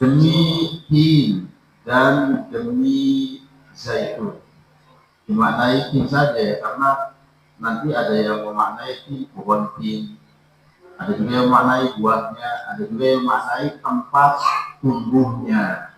demi tin dan demi zaitun. Dimaknai tin saja ya, karena nanti ada yang memaknai tin pohon tin, ada juga yang memaknai buahnya, ada juga yang memaknai tempat tumbuhnya.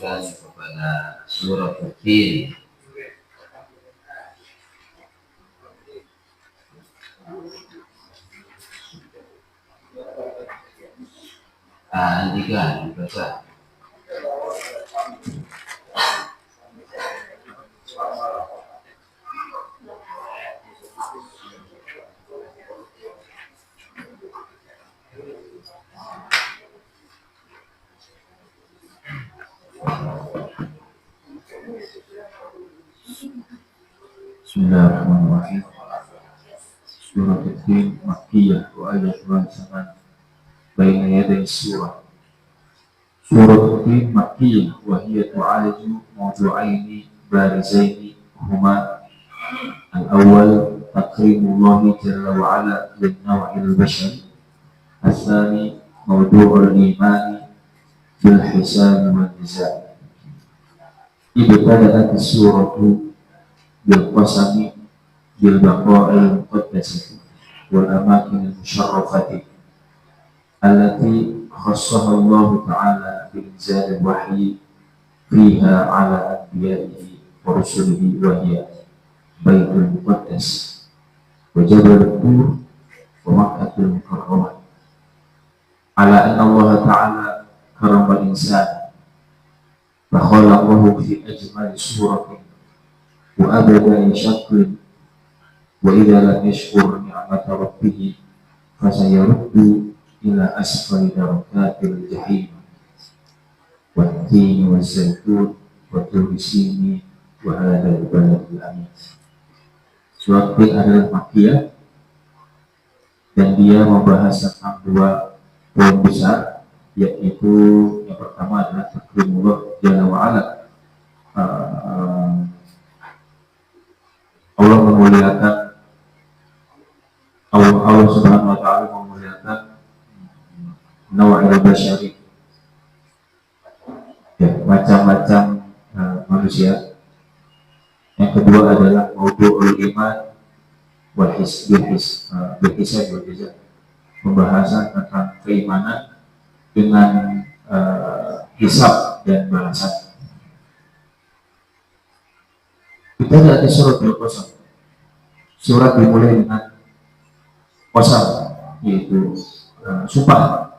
Kepada surah Al-Tin. Andika dibaca. Bismillahirrahmanirrahim. Surah Al-Tin Makkiyah wa ayatuha saman baina yaday surah. Surah Al-Tin Makkiyah wa hiya tu'aliju mawdu'aini barizaini huma al-awwal takrimullahi jalla wa ala lin naw'il bashari, al-thani mawdu'ul imani bil hisab wal jazaa. Ibtada'at as-suratu bil qasami bil baqa'il muqaddasati wal amakin al-musharrafati allati khassaha Allah ta'ala bi inzal al-wahyi fiha ala anbiya'ihi wa rusulihi wa hiya Baitul Muqaddas wa Jabal Tur wa Makkatul Mukarramah. Ala anna Allah ta'ala karama al-insan fa khalaqahu fi ajmali suratin wa abada shakl, wa idza lam yashkur ni'mata rabbih fasayaruddu ila asfali darakatil jahim wa tin wa zaitun wa turisini wa hadal baladil amin. Surat Tin adalah Makkiyah dan dia membahas tentang dua poin besar, yaitu yang pertama adalah takrimullah jalla wa ala. Allah memuliakan, Allah Subhanahu wa ta'ala memuliakan nawa'il basyari, ya, macam-macam manusia. Yang kedua adalah mawdu'ul iman wal hisab wal jazaa, pembahasan tentang keimanan dengan hisab dan balasan. Kita ada surat Al-Qasam. Surat dimulai dengan qasam, yaitu sumpah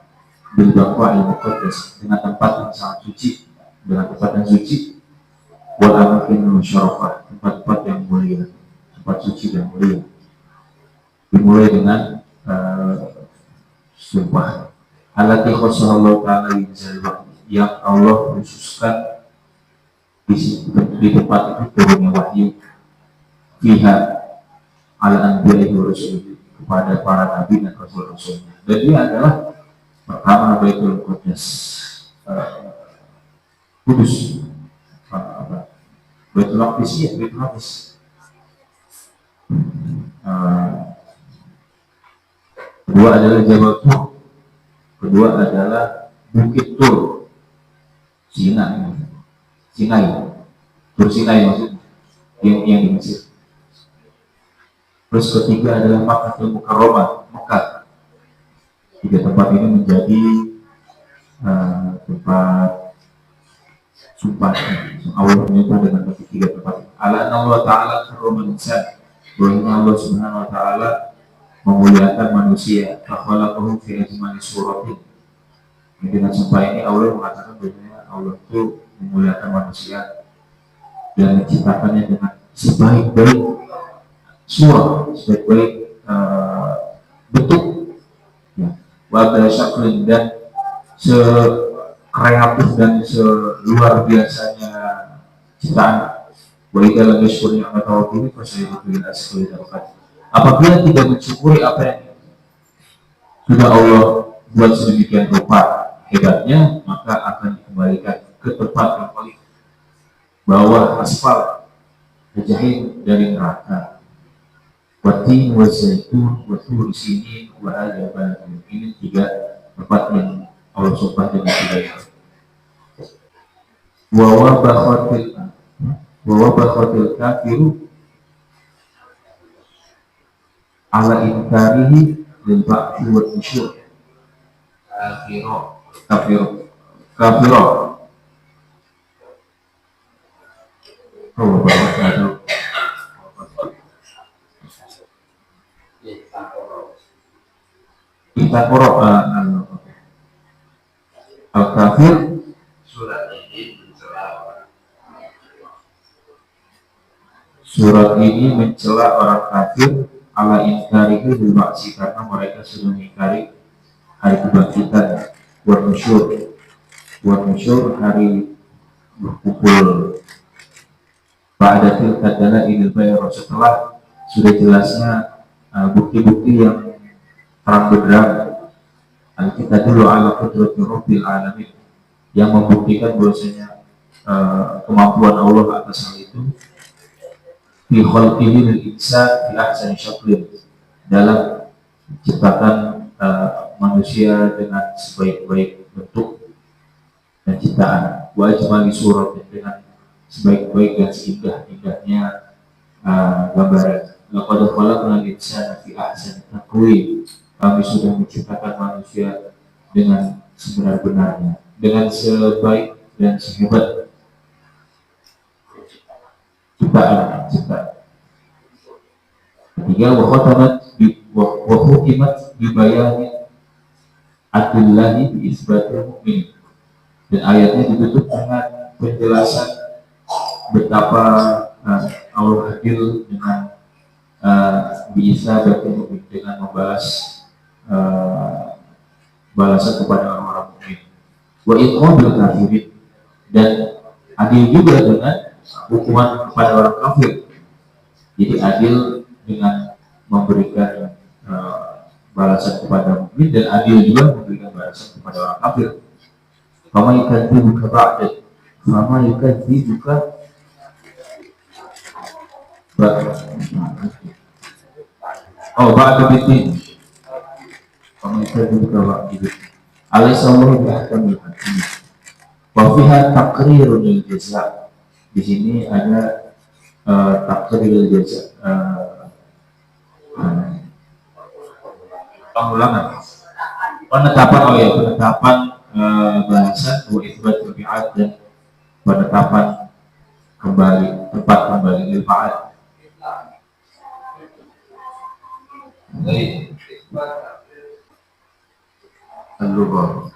bil baqa'il muqaddas, dengan tempat yang sangat suci, dengan tempat yang suci, wal amakin musharrafah, tempat-tempat yang mulia, tempat suci dan mulia. Dimulai dengan sumpah allati khassaha Allah ta'ala yang Allah khususkan di tempat itu turunnya wahyu fiha ala anbiya'i wa rusulihi, kepada para nabi dan rasul-rasulnya. Dan dia adalah pertama Baitul Qudus, Kudus, Baitul Maqdis, ya, Baitul Maqdis. Kedua adalah Jabal Tur, kedua adalah Bukit Tur, Sinai, Tur Sinai maksudnya, yang di Mesir. Terus ketiga adalah Makkatul Mukarramah, Mekah. Tiga tempat ini menjadi tempat sumpah. Allah menyebut dengan ketiga tempat. Ala Allah Ta'ala karramal insan, bahwa Allah Subhanahu wa ta'ala memuliakan manusia. Fakhalaqahu fi ajmali suratin. Dengan sumpah ini Allah mengatakan bahwa Allah itu memuliakan manusia dan menciptakannya dengan sebaik-baik surah, sebaik-baik bentuk, ya, wabda syaklin, dan kreatif dan seluar biasanya ciptaan. Wa idza lam yashkur ni'mata rabbih fa sayuhil asqal. Apabila tidak mensyukuri apa yang sudah Allah buat sedemikian rupa hebatnya, maka akan dikembalikan ke tempat yang paling bawah, asfal, jahim dari neraka. Watin wa zaitun wa tur sinin wa hadza baladun. Ini tiga tempat yang Allah sumpah dengan tiga. Wa wabakhatil kafiru ala inkarihi lil ba'thi wa nusyur. Kafiro. Oh, bapak. Kita korok al-kafir. Surat ini mencela orang kafir ala inkarihi bil ba'si, karena mereka sudah mengingkari hari kebangkitan, wa nusyur hari berkumpul. Pada tilka dalailil bayyin, setelah sudah jelasnya bukti-bukti yang terang benderang, kita dulu ala qudrati rabbil alamin, yang membuktikan bahwasanya kemampuan Allah atas hal itu, fi khalqihi lil insan fi ahsani syaklin, dalam menciptakan manusia dengan sebaik-baik bentuk dan ciptaan, wa ajmali surat, dengan sebaik-baik dan seindah-indahnya gambaran. Laqad khalaqnal insana fi ahsani taqwim, kami sudah menciptakan manusia dengan sebenar-benarnya, dengan sebaik dan sehebat ciptaan. Ketiga, wa hukimat bi bayani adillahi bi isbatil mu'min, dan ayatnya ditutup dengan penjelasan betapa Allah adil dengan bisa bertemu dengan membalas balasan kepada orang-orang mukmin. Wa iqabil kafirin, dan adil juga dengan hukuman kepada orang kafir. Jadi adil dengan memberikan balasan kepada mukmin, dan adil juga memberikan balasan kepada orang kafir. Fama yukadzibuka ba'da, fama yukadzibuka ba'da bitin. Fama yukadzibuka ba'da bitin. Alaysa Allahu biahkamil hakim. Wa fiha taqrirun lil jaza'. Di sini ada takdiril jaza, pengulangan, penetapan balasan, wa itsbat tabiat, dan penetapan tempat kembali lil fa'al. Al-lughah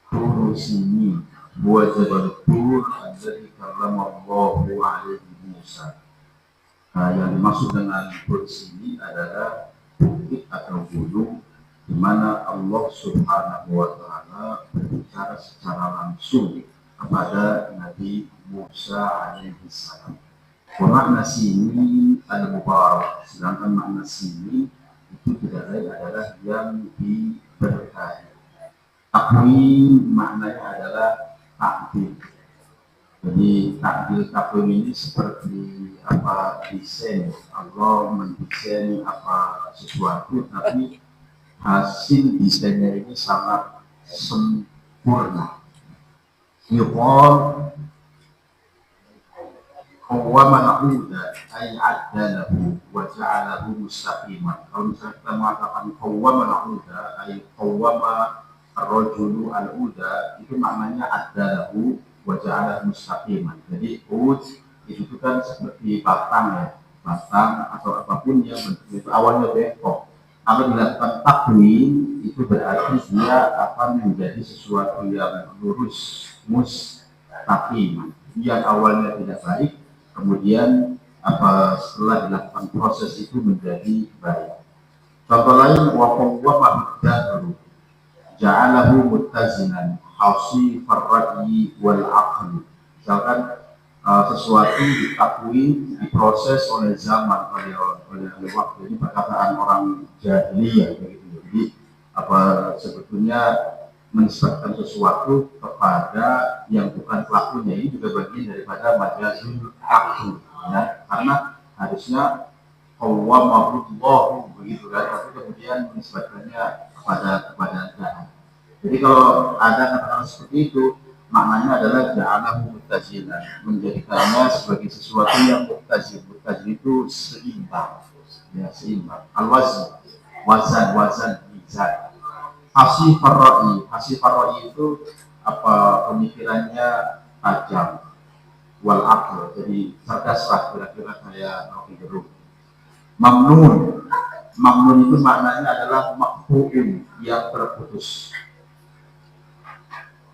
turusini buat jabal tur alladzi kallama Allahu alaihi Musa. Yang dimaksud dengan tur sini adalah bukit atau gunung di mana Allah Subhanahu wa taala berbicara secara langsung kepada Nabi Musa alaihi salam. Wa makna sini al-mubarak, sedangkan makna sini itu tidak lain adalah yang diberkahi. Takwim maknanya adalah takdir. Jadi takdir ini seperti desain. Allah mendesain sesuatu, tapi hasil desainnya ini sangat sempurna. Yuqal qawwama al-'uda ay 'addalahu wa ja'alahu mustaqiman. Kalau misalnya kita mengatakan qawwama al-'uda ay qawwama ar-rajulu al-'uda, itu maknanya addalahu wa ja'alahu mustaqiman. Jadi ud itu kan seperti batang atau apapun yang bentuknya itu awalnya bengkok. Kalau dilakukan takwim, itu berarti dia akan menjadi sesuatu yang lurus, mustaqim. Yang awalnya tidak baik, kemudian setelah dilakukan proses itu menjadi baik. Contoh lain, wa qawwama ja'alahu muttazinan hausi farra'i wal aqli. Misalkan sesuatu diakui, diproses oleh zaman, oleh waktu. Ini perkataan orang jahiliyah begitu. Jadi apa sebetulnya menisbatkan sesuatu kepada yang bukan pelakunya ini juga bagian daripada majazul aqli, ya. Karena harusnya qawwamahullahu begitu kan, tapi kemudian menisbatkannya kepada Tuhan. Jadi kalau ada kata-kata seperti itu, maknanya adalah ja'alahu muttazilan, menjadikannya sebagai sesuatu yang muttazil. Muttazil itu seimbang, ya, seimbang. Al-wazn, wazan, mizan. Hasifar ra'i itu apa, pemikirannya tajam, wal aql, jadi cerdaslah, kira-kira kayak Rocky Gerung. Mamnun itu maknanya adalah makfu'un, yang terputus.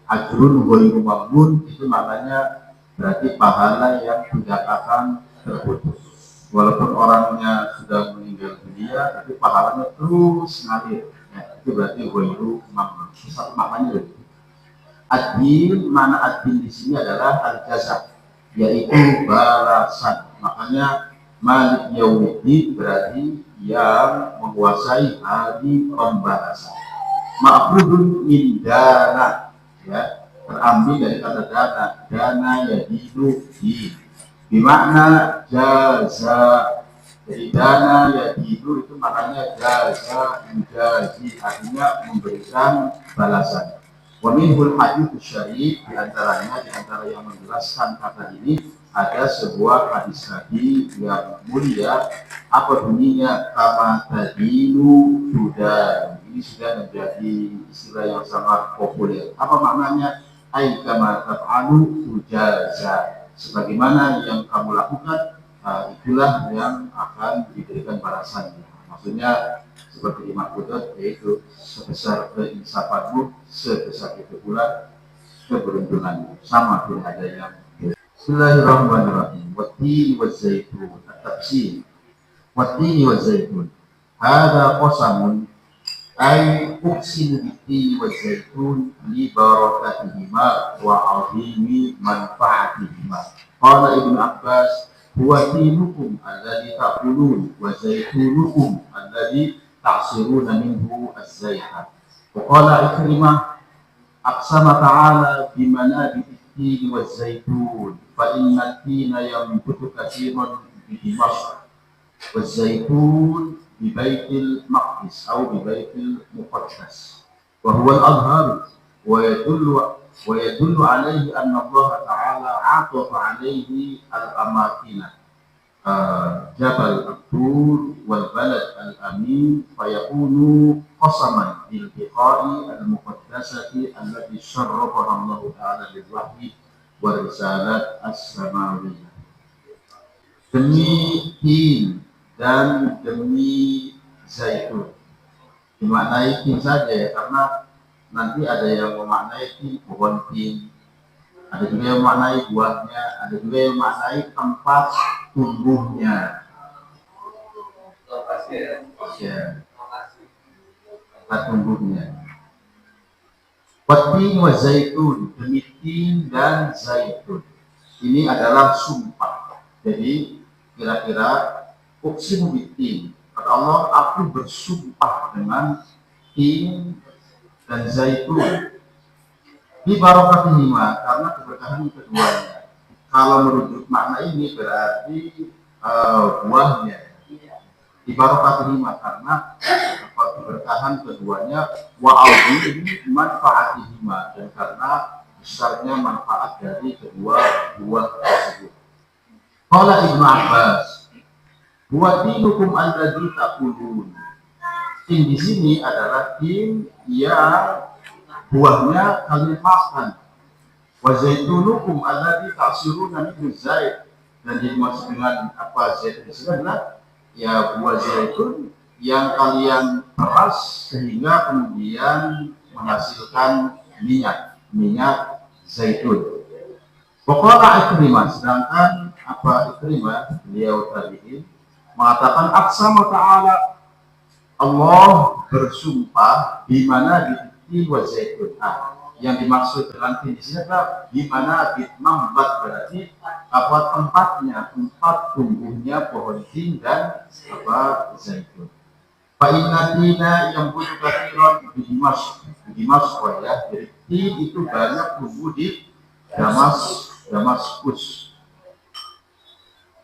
Ajrun ghairu mamnun itu maknanya berarti pahala yang tidak akan terputus. Walaupun orangnya sudah meninggal dunia, tapi pahalanya terus ngalir. Ya, itu berarti ghairu mamnun. Satu maknanya begitu. Adil, mana adil di sini adalah al-jazaa, yaitu balasan. Makanya Malik Yaumiddin berarti yang menguasai hari pembalasan. Ma'khudun min dana, ya, terambil dari kata dana yadidu di bermakna jaza. Jadi dana yadidu itu maknanya jaza, menjazi, artinya memberikan balasan. Wa minhul hadits syarif, di antara yang menjelaskan kata ini ada sebuah hadis Nabi yang mulia, apa bunyinya, kama tadinu tudan. Ini sudah menjadi istilah yang sangat populer. Apa maknanya? Ai kama taf'alu tujaza. Sebagaimana yang kamu lakukan, itulah yang akan diberikan balasannya. Maksudnya seperti Imam Qudrat, yaitu sebesar keinsafanmu, sebesar itu pula keberuntunganmu. Sama, tidak ada yang. Bismillahirrahmanirrahim. Wattini wazzaitun. At-tafsir. Wattini wazzaitun. Hada qasamun ay uqsimu bittini wazzaitun li barakatihima wa 'azimi manfa'atihima. Qala Ibnu Abbas, huwa tinukum alladhi ta'kulun wa zaitunukum alladhi ta'siruna minhu az-zaita. Wa qala Ikrimah, aqsama ta'ala bimanabiti التين والزيتون فإن التين ينبت كثيرا بدمشق والزيتون ببيت المقدس أو ببيت المقدس وهو الأزهر ويدل عليه أن الله تعالى عطف عليه الأماكن جبل الطور والبلد الأمين فيكون قسما بالبقاء المقدسة التي شرفها الله تعالى بالوحي والرسالات السماوية. Demi tin dan demi zaitun. Dimaknai tin saja ya, karena nanti ada yang memaknai tin pohon tin, ada juga yang memaknai buahnya, ada juga yang memaknai tempat tumbuhnya. Ya, tempat tumbuhnya. Watin wa zaitun, demi tin dan zaitun. Ini adalah sumpah. Jadi kira-kira uqsimu bitin. Kata Allah, aku bersumpah dengan tin dan zaitun. Di barakatihima, karena keberkahan keduanya. Kalau merujuk makna ini berarti buahnya. Di barakatihima karena keberkahan keduanya, wa'adhi manfaatihima, dan karena besarnya manfaat dari kedua buah tersebut. Qala Ibnu Abbas, wa dinukum alladzi taqulun. Tin di sini adalah tin yang buahnya kalian makan. Wa zaitunukum alladzi ta'siruna minhu zait, dan dimaksud dengan apa zaitun itu adalah ya buah zaitun yang kalian peras sehingga kemudian menghasilkan minyak zaitun. Pokoknya Ikrimah, sedangkan apa Ikrimah, beliau tabi'in, mengatakan aqsama ta'ala, Allah bersumpah di mana di tin wa zaitun. Yang dimaksud dengan tin di sini adalah di mana bitmambat, berarti apa tempatnya, tempat tumbuhnya pohon tin dan apa zaitun. Fa'innatina yang butuh kathiron Dimasq ya. Jadi tin itu banyak tumbuh di Damaskus.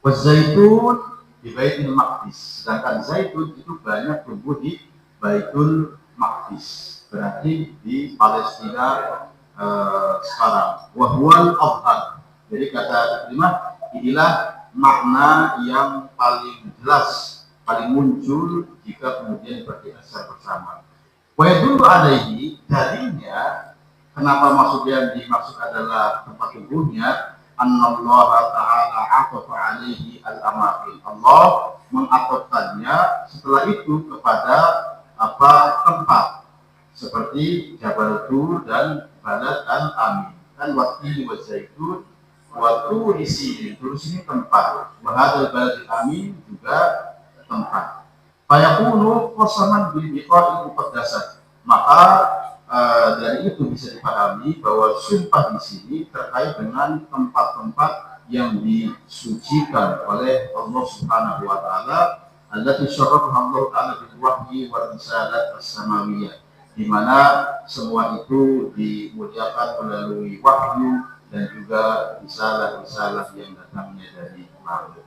Zaitun di Baitul Maqdis. Sedangkan zaitun itu banyak tumbuh di Baitul Maqdis. Berarti di Palestina sekarang. Wahwal Afhar. Jadi kata kelima, inilah makna yang paling jelas, paling muncul jika kemudian berdasar bersama. Wa dulu alaihi, jadinya kenapa maksudnya dimaksud adalah tempat tumbuhnya, annallaha ta'ala aqafa alaihi al-amakin. Allah mengakofkannya setelah itu kepada apa tempat seperti Jabal Tur dan Balad al-Amin. Kan waktu wa zaitun waktu di sini, terus ini tempat. Bahadal Balad al-Amin juga tempat. Fayaqulu qasaman bil biqa'i muqaddasah. Maka dari itu bisa dipahami bahwa sumpah di sini terkait dengan tempat-tempat yang disucikan oleh Allah Subhanahu wa taala, allati syarrafaha Allah taala bil wahyi wa risalat as-samawiyah, di mana semua itu dimuliakan melalui wahyu dan juga risalah-risalah yang datangnya dari Allah.